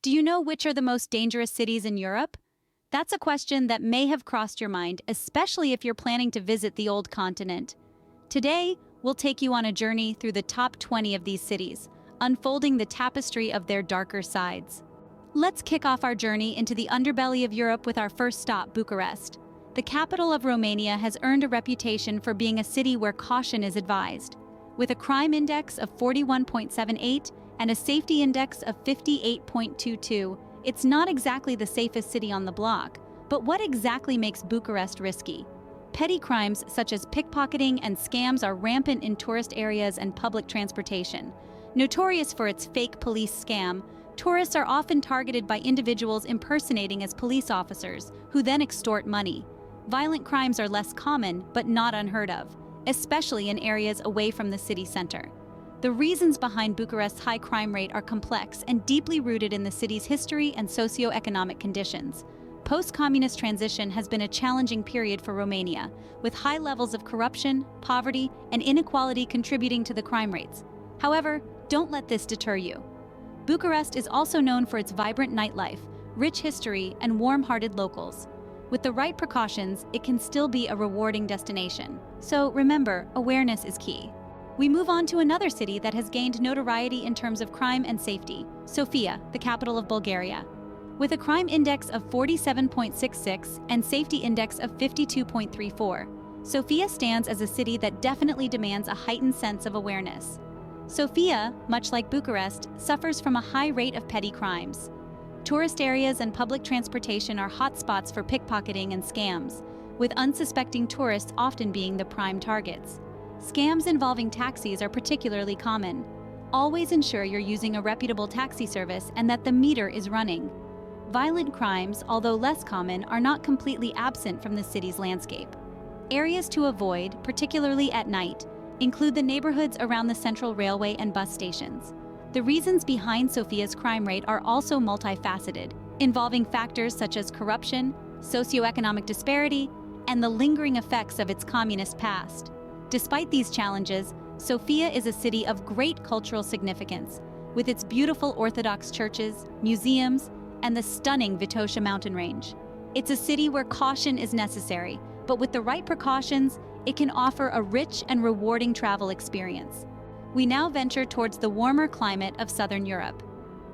Do you know which are the most dangerous cities in Europe? That's a question that may have crossed your mind, especially if you're planning to visit the old continent. Today, we'll take you on a journey through the top 20 of these cities, unfolding the tapestry of their darker sides. Let's kick off our journey into the underbelly of Europe with our first stop, Bucharest. The capital of Romania has earned a reputation for being a city where caution is advised. With a crime index of 41.78 and a safety index of 58.22, it's not exactly the safest city on the block. But what exactly makes Bucharest risky? Petty crimes such as pickpocketing and scams are rampant in tourist areas and public transportation. Notorious for its fake police scam, tourists are often targeted by individuals impersonating as police officers, who then extort money. Violent crimes are less common, but not unheard of, especially in areas away from the city center. The reasons behind Bucharest's high crime rate are complex and deeply rooted in the city's history and socio-economic conditions. Post-communist transition has been a challenging period for Romania, with high levels of corruption, poverty, and inequality contributing to the crime rates. However, don't let this deter you. Bucharest is also known for its vibrant nightlife, rich history, and warm-hearted locals. With the right precautions, it can still be a rewarding destination. So remember, awareness is key. We move on to another city that has gained notoriety in terms of crime and safety, Sofia, the capital of Bulgaria. With a crime index of 47.66 and safety index of 52.34, Sofia stands as a city that definitely demands a heightened sense of awareness. Sofia, much like Bucharest, suffers from a high rate of petty crimes. Tourist areas and public transportation are hotspots for pickpocketing and scams, with unsuspecting tourists often being the prime targets. Scams involving taxis are particularly common. Always ensure you're using a reputable taxi service and that the meter is running. Violent crimes, although less common, are not completely absent from the city's landscape. Areas to avoid, particularly at night, include the neighborhoods around the central railway and bus stations. The reasons behind Sofia's crime rate are also multifaceted, involving factors such as corruption, socioeconomic disparity, and the lingering effects of its communist past. Despite these challenges, Sofia is a city of great cultural significance, with its beautiful Orthodox churches, museums, and the stunning Vitosha mountain range. It's a city where caution is necessary, but with the right precautions, it can offer a rich and rewarding travel experience. We now venture towards the warmer climate of southern Europe.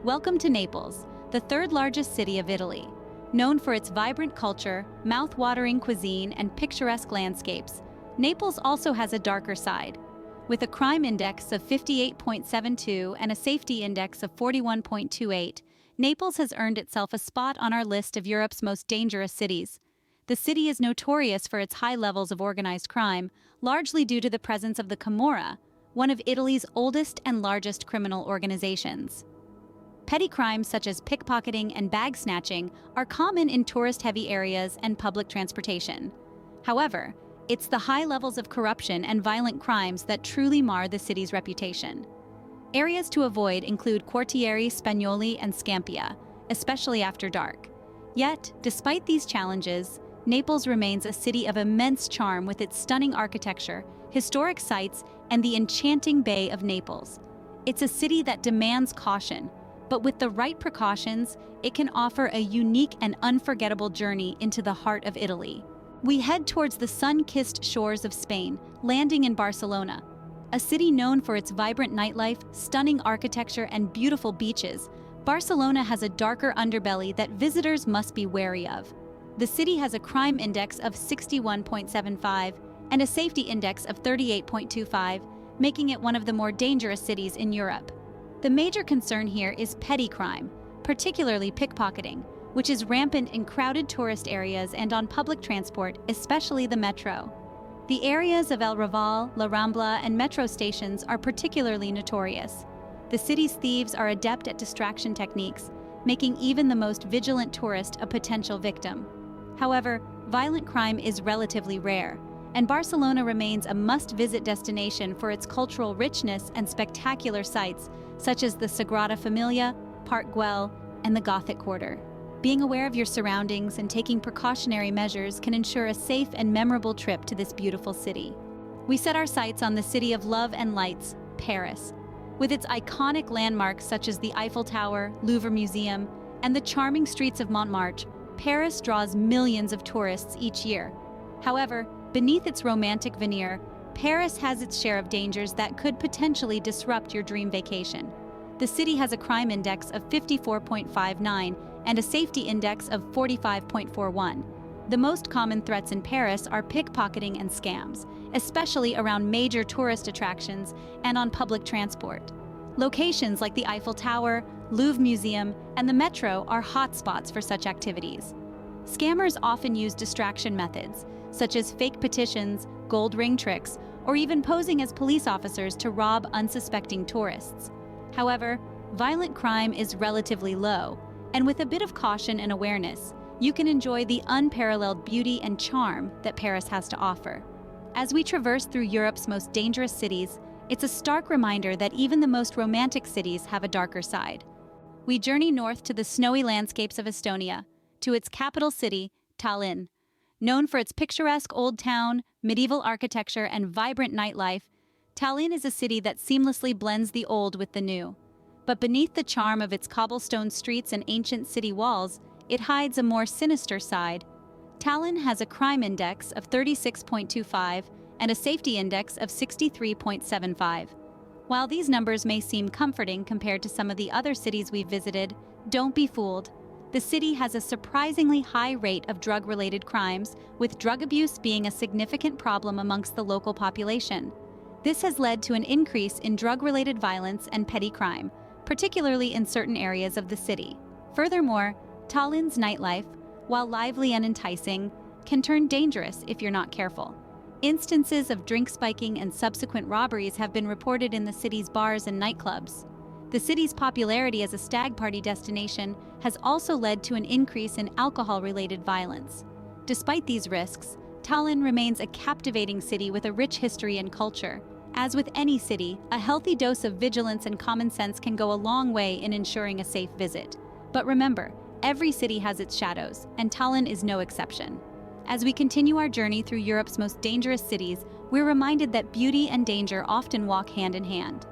Welcome to Naples, the third largest city of Italy. Known for its vibrant culture, mouth-watering cuisine, and picturesque landscapes, Naples also has a darker side. With a crime index of 58.72 and a safety index of 41.28, Naples has earned itself a spot on our list of Europe's most dangerous cities. The city is notorious for its high levels of organized crime, largely due to the presence of the Camorra, one of Italy's oldest and largest criminal organizations. Petty crimes such as pickpocketing and bag snatching are common in tourist-heavy areas and public transportation. However, it's the high levels of corruption and violent crimes that truly mar the city's reputation. Areas to avoid include Quartieri Spagnoli and Scampia, especially after dark. Yet, despite these challenges, Naples remains a city of immense charm with its stunning architecture, historic sites, and the enchanting Bay of Naples. It's a city that demands caution, but with the right precautions, it can offer a unique and unforgettable journey into the heart of Italy. We head towards the sun-kissed shores of Spain, landing in Barcelona. A city known for its vibrant nightlife, stunning architecture, and beautiful beaches, Barcelona has a darker underbelly that visitors must be wary of. The city has a crime index of 61.75 and a safety index of 38.25, making it one of the more dangerous cities in Europe. The major concern here is petty crime, particularly pickpocketing, which is rampant in crowded tourist areas and on public transport, especially the metro. The areas of El Raval, La Rambla, and metro stations are particularly notorious. The city's thieves are adept at distraction techniques, making even the most vigilant tourist a potential victim. However, violent crime is relatively rare, and Barcelona remains a must-visit destination for its cultural richness and spectacular sites such as the Sagrada Familia, Park Güell, and the Gothic Quarter. Being aware of your surroundings and taking precautionary measures can ensure a safe and memorable trip to this beautiful city. We set our sights on the city of love and lights, Paris. With its iconic landmarks such as the Eiffel Tower, Louvre Museum, and the charming streets of Montmartre, Paris draws millions of tourists each year. However, beneath its romantic veneer, Paris has its share of dangers that could potentially disrupt your dream vacation. The city has a crime index of 54.59 and a safety index of 45.41. The most common threats in Paris are pickpocketing and scams, especially around major tourist attractions and on public transport. Locations like the Eiffel Tower, Louvre Museum, and the metro are hotspots for such activities. Scammers often use distraction methods, such as fake petitions, gold ring tricks, or even posing as police officers to rob unsuspecting tourists. However, violent crime is relatively low, and with a bit of caution and awareness, you can enjoy the unparalleled beauty and charm that Paris has to offer. As we traverse through Europe's most dangerous cities, it's a stark reminder that even the most romantic cities have a darker side. We journey north to the snowy landscapes of Estonia, to its capital city, Tallinn. Known for its picturesque old town, medieval architecture, and vibrant nightlife, Tallinn is a city that seamlessly blends the old with the new. But beneath the charm of its cobblestone streets and ancient city walls, it hides a more sinister side. Tallinn has a crime index of 36.25 and a safety index of 63.75. While these numbers may seem comforting compared to some of the other cities we've visited, don't be fooled. The city has a surprisingly high rate of drug-related crimes, with drug abuse being a significant problem amongst the local population. This has led to an increase in drug-related violence and petty crime, particularly in certain areas of the city. Furthermore, Tallinn's nightlife, while lively and enticing, can turn dangerous if you're not careful. Instances of drink spiking and subsequent robberies have been reported in the city's bars and nightclubs. The city's popularity as a stag party destination has also led to an increase in alcohol-related violence. Despite these risks, Tallinn remains a captivating city with a rich history and culture. As with any city, a healthy dose of vigilance and common sense can go a long way in ensuring a safe visit. But remember, every city has its shadows, and Tallinn is no exception. As we continue our journey through Europe's most dangerous cities, we're reminded that beauty and danger often walk hand in hand.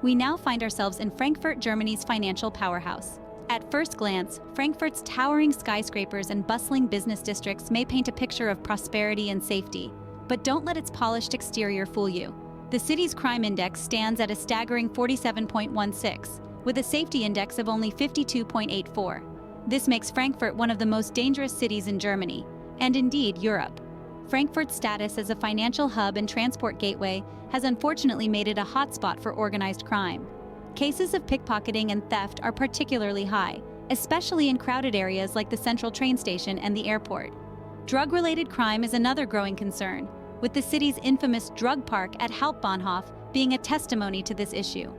We now find ourselves in Frankfurt, Germany's financial powerhouse. At first glance, Frankfurt's towering skyscrapers and bustling business districts may paint a picture of prosperity and safety, but don't let its polished exterior fool you. The city's crime index stands at a staggering 47.16, with a safety index of only 52.84. This makes Frankfurt one of the most dangerous cities in Germany, and indeed Europe. Frankfurt's status as a financial hub and transport gateway has unfortunately made it a hotspot for organized crime. Cases of pickpocketing and theft are particularly high, especially in crowded areas like the central train station and the airport. Drug-related crime is another growing concern, with the city's infamous drug park at Hauptbahnhof being a testimony to this issue.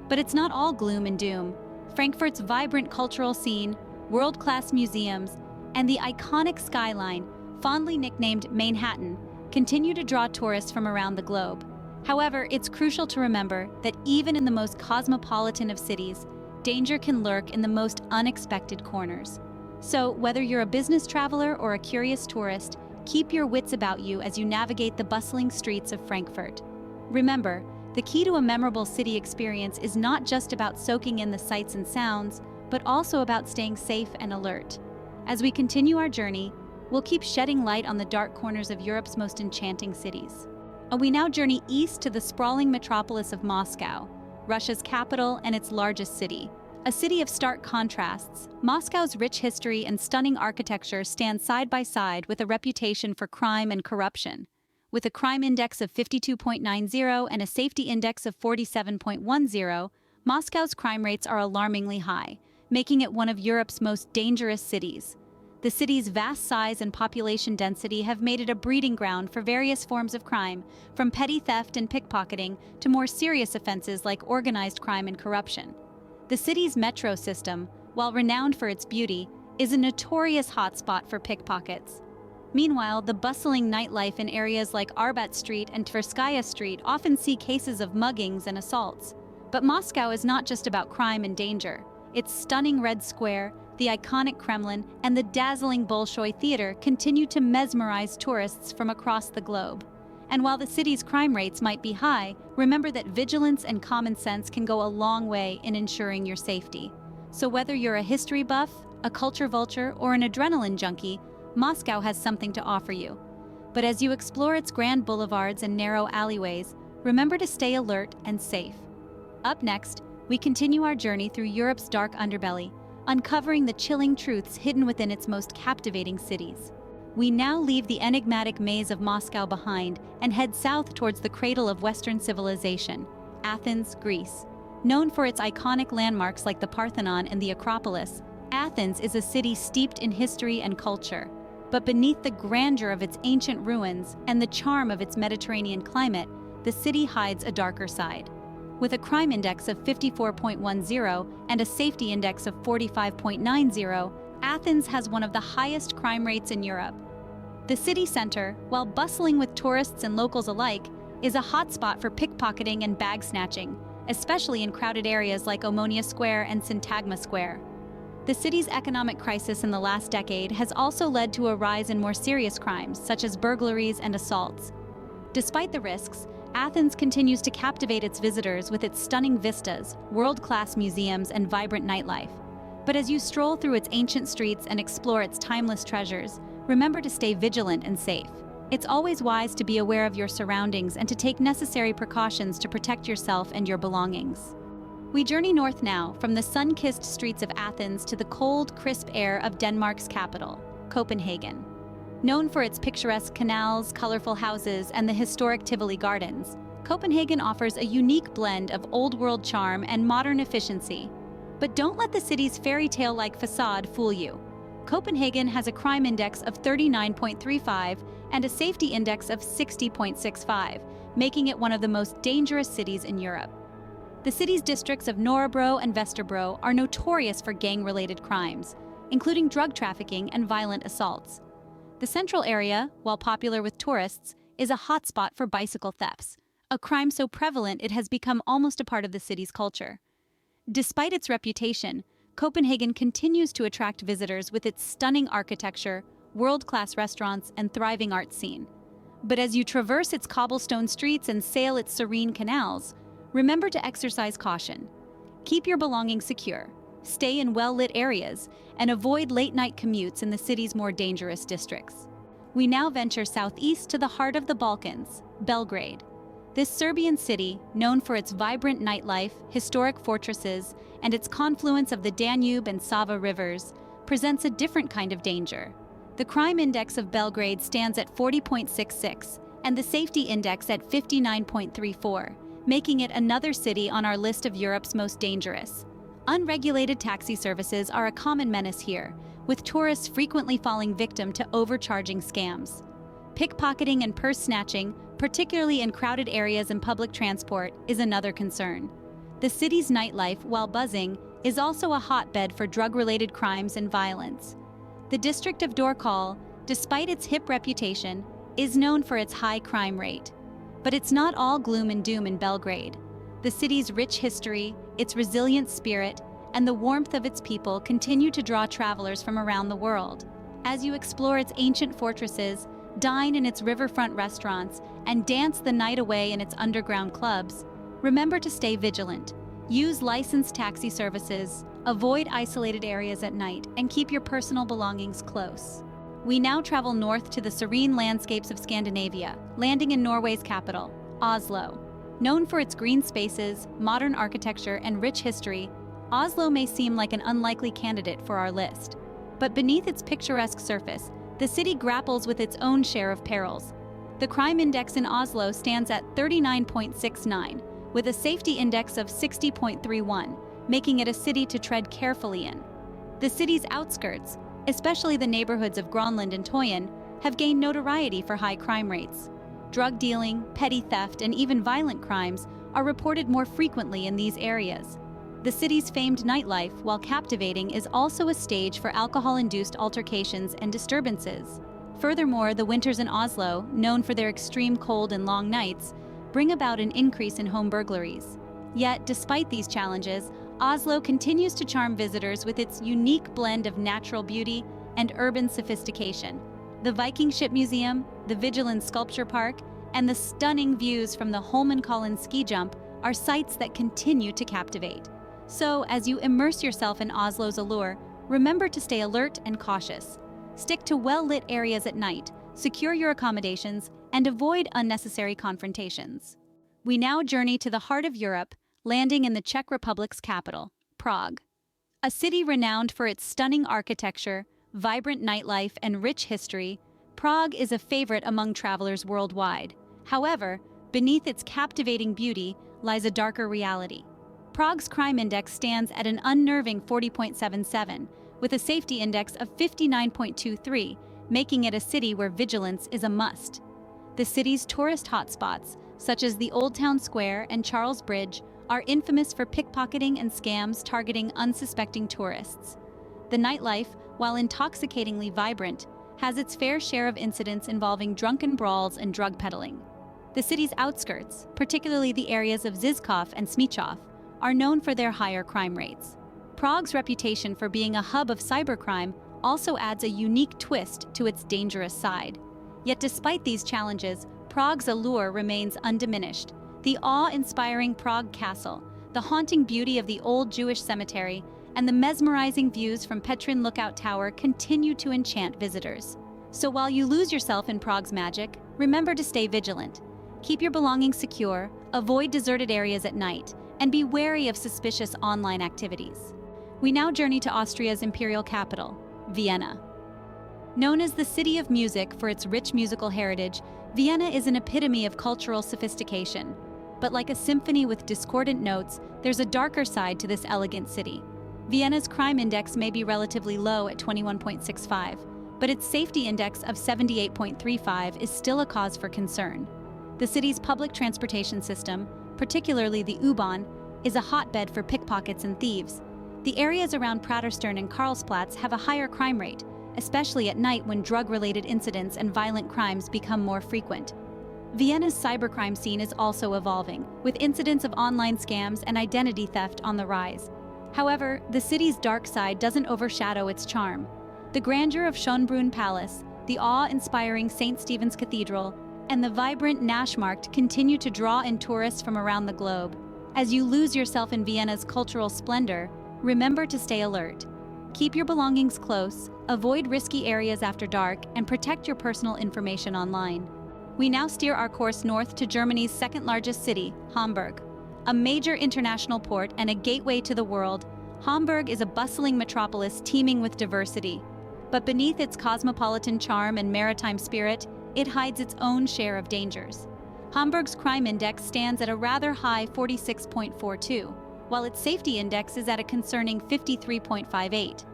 But it's not all gloom and doom. Frankfurt's vibrant cultural scene, world-class museums, and the iconic skyline, fondly nicknamed Manhattan, continue to draw tourists from around the globe. However, it's crucial to remember that even in the most cosmopolitan of cities, danger can lurk in the most unexpected corners. So, whether you're a business traveler or a curious tourist, keep your wits about you as you navigate the bustling streets of Frankfurt. Remember, the key to a memorable city experience is not just about soaking in the sights and sounds, but also about staying safe and alert. As we continue our journey, we'll keep shedding light on the dark corners of Europe's most enchanting cities. And we now journey east to the sprawling metropolis of Moscow, Russia's capital and its largest city. A city of stark contrasts, Moscow's rich history and stunning architecture stand side by side with a reputation for crime and corruption. With a crime index of 52.90 and a safety index of 47.10, Moscow's crime rates are alarmingly high, making it one of Europe's most dangerous cities. The city's vast size and population density have made it a breeding ground for various forms of crime, from petty theft and pickpocketing to more serious offenses like organized crime and corruption. The city's metro system, while renowned for its beauty, is a notorious hotspot for pickpockets. Meanwhile, the bustling nightlife in areas like Arbat Street and Tverskaya Street often see cases of muggings and assaults. But Moscow is not just about crime and danger. Its stunning Red Square, the iconic Kremlin, and the dazzling Bolshoi Theater continue to mesmerize tourists from across the globe. And while the city's crime rates might be high, remember that vigilance and common sense can go a long way in ensuring your safety. So whether you're a history buff, a culture vulture, or an adrenaline junkie, Moscow has something to offer you. But as you explore its grand boulevards and narrow alleyways, remember to stay alert and safe. Up next, we continue our journey through Europe's dark underbelly, uncovering the chilling truths hidden within its most captivating cities. We now leave the enigmatic maze of Moscow behind and head south towards the cradle of Western civilization, Athens, Greece. Known for its iconic landmarks like the Parthenon and the Acropolis, Athens is a city steeped in history and culture. But beneath the grandeur of its ancient ruins and the charm of its Mediterranean climate, the city hides a darker side. With a crime index of 54.10 and a safety index of 45.90, Athens has one of the highest crime rates in Europe. The city center, while bustling with tourists and locals alike, is a hotspot for pickpocketing and bag snatching, especially in crowded areas like Omonia Square and Syntagma Square. The city's economic crisis in the last decade has also led to a rise in more serious crimes, such as burglaries and assaults. Despite the risks, Athens continues to captivate its visitors with its stunning vistas, world-class museums, and vibrant nightlife. But as you stroll through its ancient streets and explore its timeless treasures, remember to stay vigilant and safe. It's always wise to be aware of your surroundings and to take necessary precautions to protect yourself and your belongings. We journey north now, from the sun-kissed streets of Athens to the cold, crisp air of Denmark's capital, Copenhagen. Known for its picturesque canals, colorful houses, and the historic Tivoli Gardens, Copenhagen offers a unique blend of old-world charm and modern efficiency. But don't let the city's fairy tale-like facade fool you. Copenhagen has a crime index of 39.35 and a safety index of 60.65, making it one of the most dangerous cities in Europe. The city's districts of Nørrebro and Vesterbro are notorious for gang-related crimes, including drug trafficking and violent assaults. The central area, while popular with tourists, is a hotspot for bicycle thefts, a crime so prevalent it has become almost a part of the city's culture. Despite its reputation, Copenhagen continues to attract visitors with its stunning architecture, world-class restaurants, and thriving art scene. But as you traverse its cobblestone streets and sail its serene canals, remember to exercise caution. Keep your belongings secure, stay in well-lit areas, and avoid late-night commutes in the city's more dangerous districts. We now venture southeast to the heart of the Balkans, Belgrade. This Serbian city, known for its vibrant nightlife, historic fortresses, and its confluence of the Danube and Sava rivers, presents a different kind of danger. The crime index of Belgrade stands at 40.66, and the safety index at 59.34, making it another city on our list of Europe's most dangerous. Unregulated taxi services are a common menace here, with tourists frequently falling victim to overcharging scams. Pickpocketing and purse snatching, particularly in crowded areas and public transport, is another concern. The city's nightlife, while buzzing, is also a hotbed for drug-related crimes and violence. The district of Dorkal, despite its hip reputation, is known for its high crime rate. But it's not all gloom and doom in Belgrade. The city's rich history, its resilient spirit, and the warmth of its people continue to draw travelers from around the world. As you explore its ancient fortresses, dine in its riverfront restaurants, and dance the night away in its underground clubs, remember to stay vigilant. Use licensed taxi services, avoid isolated areas at night, and keep your personal belongings close. We now travel north to the serene landscapes of Scandinavia, landing in Norway's capital, Oslo. Known for its green spaces, modern architecture, and rich history, Oslo may seem like an unlikely candidate for our list. But beneath its picturesque surface, the city grapples with its own share of perils. The crime index in Oslo stands at 39.69, with a safety index of 60.31, making it a city to tread carefully in. The city's outskirts, especially the neighborhoods of Gronland and Tallinn, have gained notoriety for high crime rates. Drug dealing, petty theft, and even violent crimes are reported more frequently in these areas. The city's famed nightlife, while captivating, is also a stage for alcohol-induced altercations and disturbances. Furthermore, the winters in Oslo, known for their extreme cold and long nights, bring about an increase in home burglaries. Yet, despite these challenges, Oslo continues to charm visitors with its unique blend of natural beauty and urban sophistication. The Viking Ship Museum, the Vigeland Sculpture Park, and the stunning views from the Holmenkollen ski jump are sights that continue to captivate. So, as you immerse yourself in Oslo's allure, remember to stay alert and cautious. Stick to well-lit areas at night, secure your accommodations, and avoid unnecessary confrontations. We now journey to the heart of Europe, landing in the Czech Republic's capital, Prague. A city renowned for its stunning architecture, vibrant nightlife, and rich history, Prague is a favorite among travelers worldwide. However, beneath its captivating beauty lies a darker reality. Prague's crime index stands at an unnerving 40.77, with a safety index of 59.23, making it a city where vigilance is a must. The city's tourist hotspots, such as the Old Town Square and Charles Bridge, are infamous for pickpocketing and scams targeting unsuspecting tourists. The nightlife, while intoxicatingly vibrant, has its fair share of incidents involving drunken brawls and drug peddling. The city's outskirts, particularly the areas of Žižkov and Smíchov, are known for their higher crime rates. Prague's reputation for being a hub of cybercrime also adds a unique twist to its dangerous side. Yet despite these challenges, Prague's allure remains undiminished. The awe-inspiring Prague Castle, the haunting beauty of the old Jewish cemetery, and the mesmerizing views from Petrin Lookout Tower continue to enchant visitors. So while you lose yourself in Prague's magic, remember to stay vigilant. Keep your belongings secure, avoid deserted areas at night, and be wary of suspicious online activities. We now journey to Austria's imperial capital, Vienna. Known as the City of Music for its rich musical heritage, Vienna is an epitome of cultural sophistication. But like a symphony with discordant notes, there's a darker side to this elegant city. Vienna's crime index may be relatively low at 21.65, but its safety index of 78.35 is still a cause for concern. The city's public transportation system, particularly the U-Bahn, is a hotbed for pickpockets and thieves. The areas around Praterstern and Karlsplatz have a higher crime rate, especially at night when drug-related incidents and violent crimes become more frequent. Vienna's cybercrime scene is also evolving, with incidents of online scams and identity theft on the rise. However, the city's dark side doesn't overshadow its charm. The grandeur of Schönbrunn Palace, the awe-inspiring St. Stephen's Cathedral, and the vibrant Naschmarkt continue to draw in tourists from around the globe. As you lose yourself in Vienna's cultural splendor, remember to stay alert. Keep your belongings close, avoid risky areas after dark, and protect your personal information online. We now steer our course north to Germany's second-largest city, Hamburg. A major international port and a gateway to the world, Hamburg is a bustling metropolis teeming with diversity. But beneath its cosmopolitan charm and maritime spirit, it hides its own share of dangers. Hamburg's crime index stands at a rather high 46.42, while its safety index is at a concerning 53.58.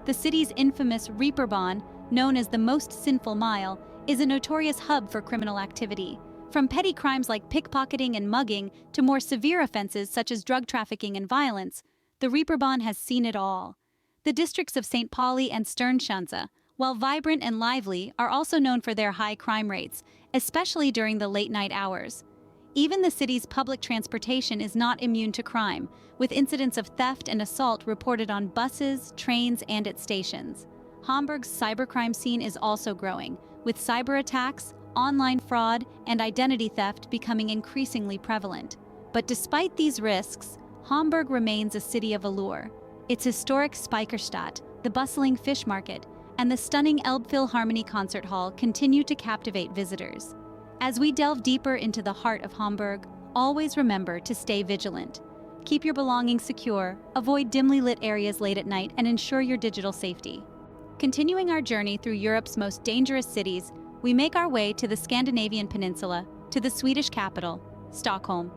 The city's infamous Reeperbahn, known as the most sinful mile, is a notorious hub for criminal activity. From petty crimes like pickpocketing and mugging to more severe offenses such as drug trafficking and violence, the Reeperbahn has seen it all. The districts of St. Pauli and Sternschanze, while vibrant and lively, are also known for their high crime rates, especially during the late-night hours. Even the city's public transportation is not immune to crime, with incidents of theft and assault reported on buses, trains, and at stations. Hamburg's cybercrime scene is also growing, with cyber attacks, online fraud, and identity theft becoming increasingly prevalent. But despite these risks, Hamburg remains a city of allure. Its historic Speicherstadt, the bustling fish market, and the stunning Elbphilharmonie Concert Hall continue to captivate visitors. As we delve deeper into the heart of Hamburg, always remember to stay vigilant. Keep your belongings secure, avoid dimly lit areas late at night, and ensure your digital safety. Continuing our journey through Europe's most dangerous cities, we make our way to the Scandinavian peninsula, to the Swedish capital, Stockholm.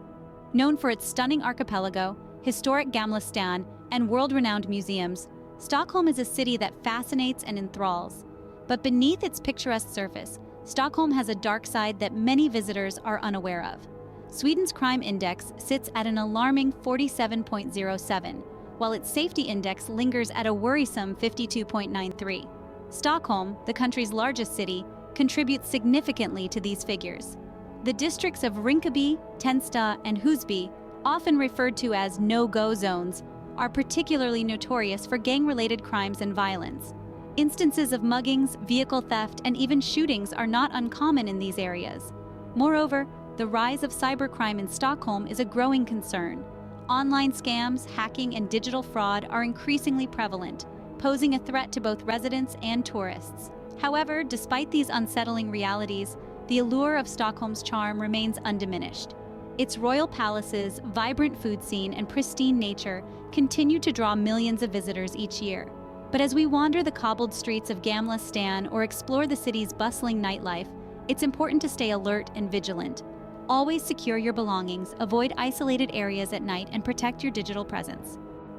Known for its stunning archipelago, historic Gamla stan, and world-renowned museums, Stockholm is a city that fascinates and enthralls. But beneath its picturesque surface, Stockholm has a dark side that many visitors are unaware of. Sweden's crime index sits at an alarming 47.07, while its safety index lingers at a worrisome 52.93. Stockholm, the country's largest city, contributes significantly to these figures. The districts of Rinkeby, Tensta, and Husby, often referred to as no-go zones, are particularly notorious for gang-related crimes and violence. Instances of muggings, vehicle theft, and even shootings are not uncommon in these areas. Moreover, the rise of cybercrime in Stockholm is a growing concern. Online scams, hacking, and digital fraud are increasingly prevalent, posing a threat to both residents and tourists. However, despite these unsettling realities, the allure of Stockholm's charm remains undiminished. Its royal palaces, vibrant food scene, and pristine nature continue to draw millions of visitors each year. But as we wander the cobbled streets of Gamla Stan or explore the city's bustling nightlife, it's important to stay alert and vigilant. Always secure your belongings, avoid isolated areas at night, and protect your digital presence.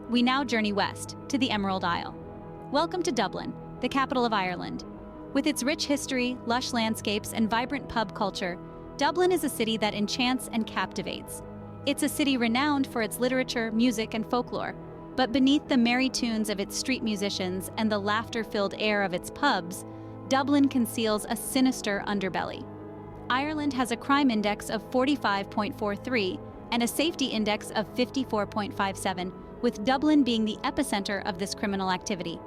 We now journey west, to the Emerald Isle. Welcome to Dublin, the capital of Ireland. With its rich history, lush landscapes, and vibrant pub culture, Dublin is a city that enchants and captivates. It's a city renowned for its literature, music, and folklore. But beneath the merry tunes of its street musicians and the laughter-filled air of its pubs, Dublin conceals a sinister underbelly. Ireland has a crime index of 45.43 and a safety index of 54.57, with Dublin being the epicenter of this criminal activity.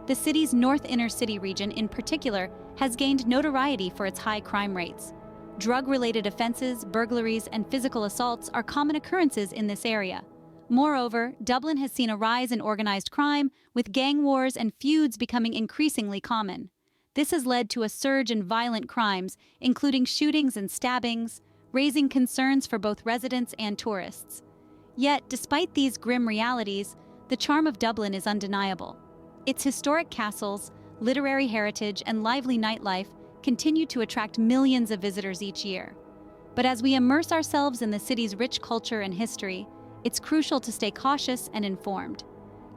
The city's north inner city region in particular has gained notoriety for its high crime rates. Drug-related offenses, burglaries, and physical assaults are common occurrences in this area. Moreover, Dublin has seen a rise in organized crime, with gang wars and feuds becoming increasingly common. This has led to a surge in violent crimes, including shootings and stabbings, raising concerns for both residents and tourists. Yet, despite these grim realities, the charm of Dublin is undeniable. Its historic castles, literary heritage, and lively nightlife continue to attract millions of visitors each year. But as we immerse ourselves in the city's rich culture and history, it's crucial to stay cautious and informed.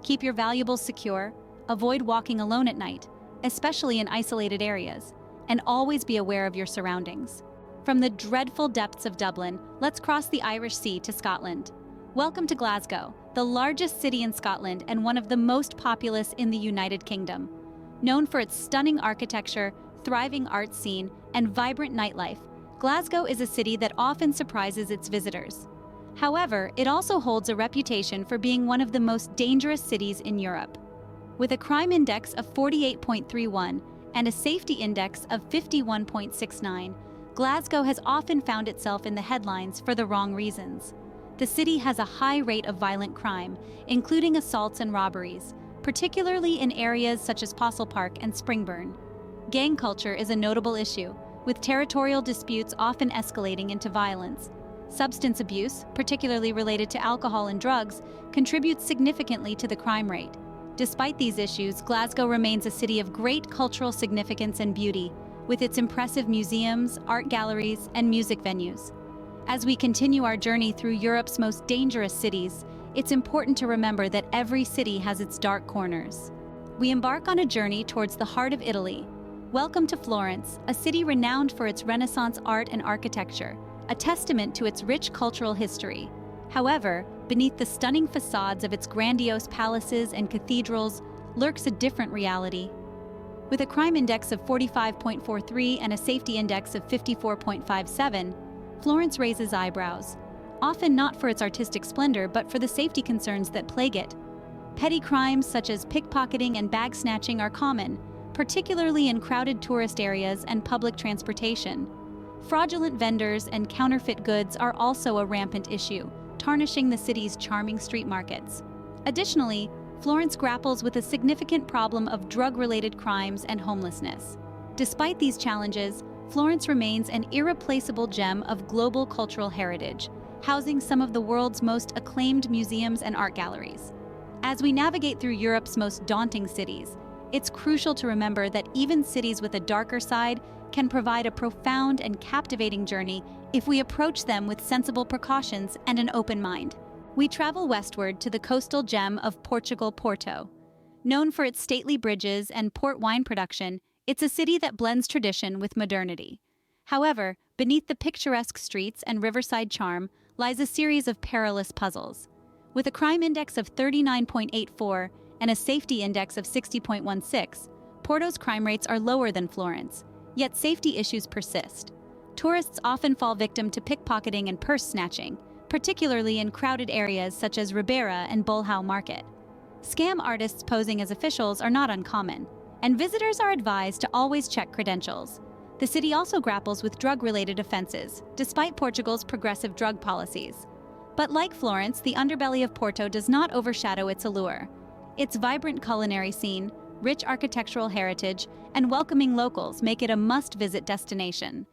Keep your valuables secure, avoid walking alone at night, especially in isolated areas, and always be aware of your surroundings. From the dreadful depths of Dublin, let's cross the Irish Sea to Scotland. Welcome to Glasgow, the largest city in Scotland and one of the most populous in the United Kingdom. Known for its stunning architecture, thriving art scene, and vibrant nightlife, Glasgow is a city that often surprises its visitors. However, it also holds a reputation for being one of the most dangerous cities in Europe. With a crime index of 48.31 and a safety index of 51.69, Glasgow has often found itself in the headlines for the wrong reasons. The city has a high rate of violent crime, including assaults and robberies, particularly in areas such as Postle Park and Springburn. Gang culture is a notable issue, with territorial disputes often escalating into violence. Substance abuse, particularly related to alcohol and drugs, contributes significantly to the crime rate. Despite these issues, Glasgow remains a city of great cultural significance and beauty, with its impressive museums, art galleries, and music venues. As we continue our journey through Europe's most dangerous cities, it's important to remember that every city has its dark corners. We embark on a journey towards the heart of Italy. Welcome to Florence, a city renowned for its Renaissance art and architecture, a testament to its rich cultural history. However, beneath the stunning facades of its grandiose palaces and cathedrals lurks a different reality. With a crime index of 45.43 and a safety index of 54.57, Florence raises eyebrows, often not for its artistic splendor but for the safety concerns that plague it. Petty crimes such as pickpocketing and bag snatching are common, particularly in crowded tourist areas and public transportation. Fraudulent vendors and counterfeit goods are also a rampant issue, tarnishing the city's charming street markets. Additionally, Florence grapples with a significant problem of drug-related crimes and homelessness. Despite these challenges, Florence remains an irreplaceable gem of global cultural heritage, housing some of the world's most acclaimed museums and art galleries. As we navigate through Europe's most daunting cities, it's crucial to remember that even cities with a darker side can provide a profound and captivating journey if we approach them with sensible precautions and an open mind. We travel westward to the coastal gem of Portugal, Porto. Known for its stately bridges and port wine production, it's a city that blends tradition with modernity. However, beneath the picturesque streets and riverside charm lies a series of perilous puzzles. With a crime index of 39.84 and a safety index of 60.16, Porto's crime rates are lower than Florence, yet safety issues persist. Tourists often fall victim to pickpocketing and purse snatching, particularly in crowded areas such as Ribera and Bolhau Market. Scam artists posing as officials are not uncommon, and visitors are advised to always check credentials. The city also grapples with drug-related offenses, despite Portugal's progressive drug policies. But like Florence, the underbelly of Porto does not overshadow its allure. Its vibrant culinary scene, rich architectural heritage, and welcoming locals make it a must-visit destination.